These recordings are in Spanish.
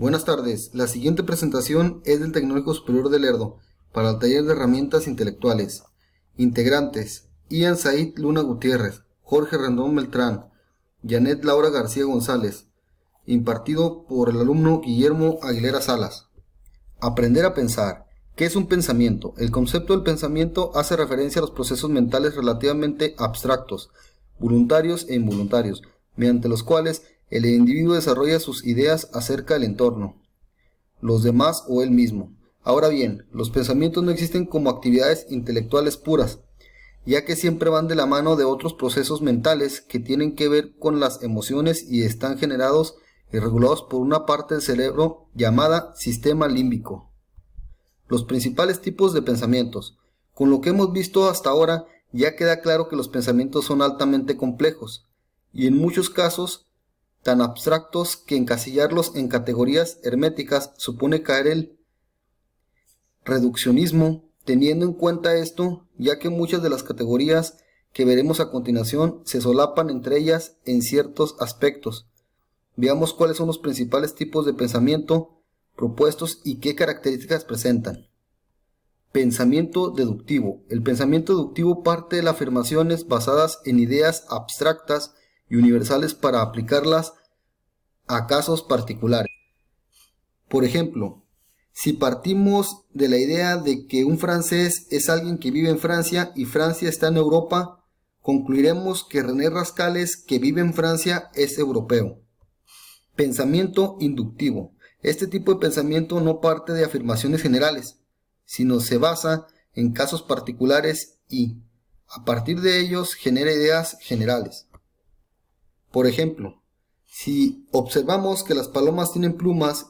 Buenas tardes, la siguiente presentación es del Tecnológico Superior de Lerdo para el taller de herramientas intelectuales. Integrantes: Ian Said Luna Gutiérrez, Jorge Rendón Beltrán, Janet Laura García González. Impartido por el alumno Guillermo Aguilera Salas. Aprender a pensar. ¿Qué es un pensamiento? El concepto del pensamiento hace referencia a los procesos mentales relativamente abstractos, voluntarios e involuntarios, mediante los cuales el individuo desarrolla sus ideas acerca del entorno, los demás o él mismo. Ahora bien, los pensamientos no existen como actividades intelectuales puras, ya que siempre van de la mano de otros procesos mentales que tienen que ver con las emociones y están generados y regulados por una parte del cerebro llamada sistema límbico. Los principales tipos de pensamientos. Con lo que hemos visto hasta ahora, ya queda claro que los pensamientos son altamente complejos y en muchos casos tan abstractos que encasillarlos en categorías herméticas supone caer el reduccionismo. Teniendo en cuenta esto, ya que muchas de las categorías que veremos a continuación se solapan entre ellas en ciertos aspectos. Veamos cuáles son los principales tipos de pensamiento propuestos y qué características presentan. Pensamiento deductivo. El pensamiento deductivo parte de las afirmaciones basadas en ideas abstractas y universales para aplicarlas a casos particulares. Por ejemplo, si partimos de la idea de que un francés es alguien que vive en Francia y Francia está en Europa, concluiremos que René Rascales, que vive en Francia, es europeo. Pensamiento inductivo. Este tipo de pensamiento no parte de afirmaciones generales, sino se basa en casos particulares y, a partir de ellos, genera ideas generales. Por ejemplo, si observamos que las palomas tienen plumas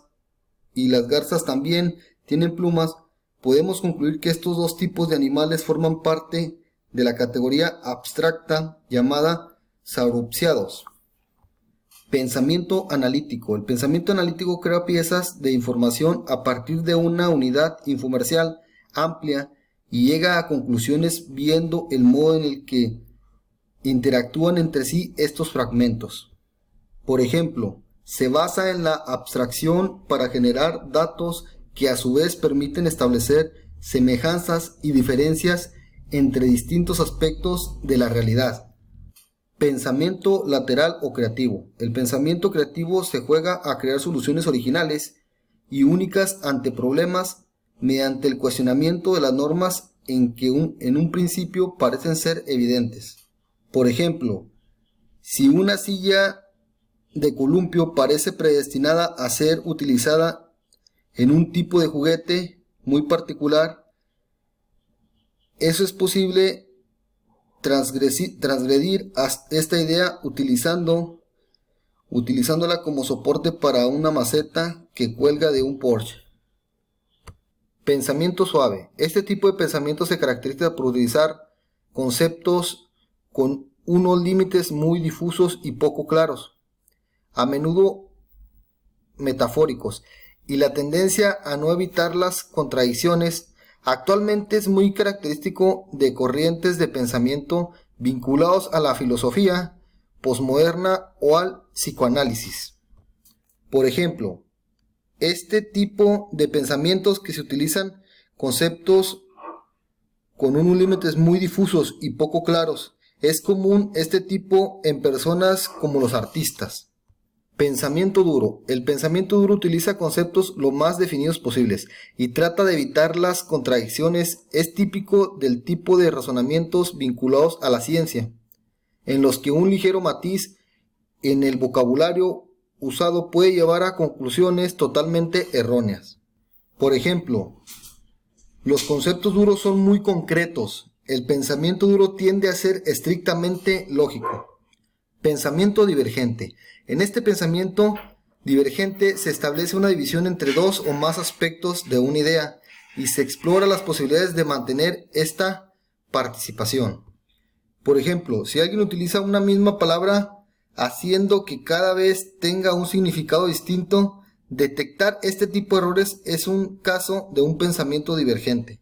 y las garzas también tienen plumas, podemos concluir que estos dos tipos de animales forman parte de la categoría abstracta llamada sauropsiados. Pensamiento analítico. El pensamiento analítico crea piezas de información a partir de una unidad infomercial amplia y llega a conclusiones viendo el modo en el que interactúan entre sí estos fragmentos. Por ejemplo, se basa en la abstracción para generar datos que a su vez permiten establecer semejanzas y diferencias entre distintos aspectos de la realidad. Pensamiento lateral o creativo. El pensamiento creativo se juega a crear soluciones originales y únicas ante problemas mediante el cuestionamiento de las normas en un principio parecen ser evidentes. Por ejemplo, si una silla de columpio parece predestinada a ser utilizada en un tipo de juguete muy particular, eso es posible transgredir esta idea utilizándola como soporte para una maceta que cuelga de un Porsche. Pensamiento suave. Este tipo de pensamiento se caracteriza por utilizar conceptos con unos límites muy difusos y poco claros, a menudo metafóricos, y la tendencia a no evitar las contradicciones. Actualmente es muy característico de corrientes de pensamiento vinculados a la filosofía posmoderna o al psicoanálisis. Por ejemplo, este tipo de pensamientos que se utilizan conceptos con unos límites muy difusos y poco claros. Es común este tipo en personas como los artistas. Pensamiento duro. El pensamiento duro utiliza conceptos lo más definidos posibles y trata de evitar las contradicciones. Es típico del tipo de razonamientos vinculados a la ciencia, en los que un ligero matiz en el vocabulario usado puede llevar a conclusiones totalmente erróneas. Por ejemplo, los conceptos duros son muy concretos. El pensamiento duro tiende a ser estrictamente lógico. Pensamiento divergente. En este pensamiento divergente se establece una división entre dos o más aspectos de una idea y se explora las posibilidades de mantener esta participación. Por ejemplo, si alguien utiliza una misma palabra haciendo que cada vez tenga un significado distinto, detectar este tipo de errores es un caso de un pensamiento divergente.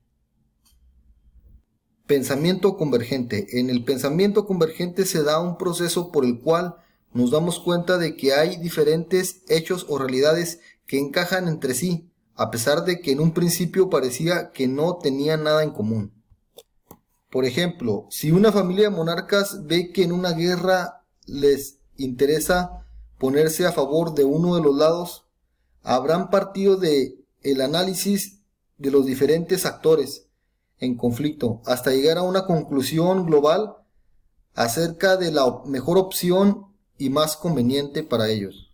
Pensamiento convergente. En el pensamiento convergente se da un proceso por el cual nos damos cuenta de que hay diferentes hechos o realidades que encajan entre sí, a pesar de que en un principio parecía que no tenían nada en común. Por ejemplo, si una familia de monarcas ve que en una guerra les interesa ponerse a favor de uno de los lados, habrán partido de el análisis de los diferentes actores en conflicto hasta llegar a una conclusión global acerca de la mejor opción y más conveniente para ellos.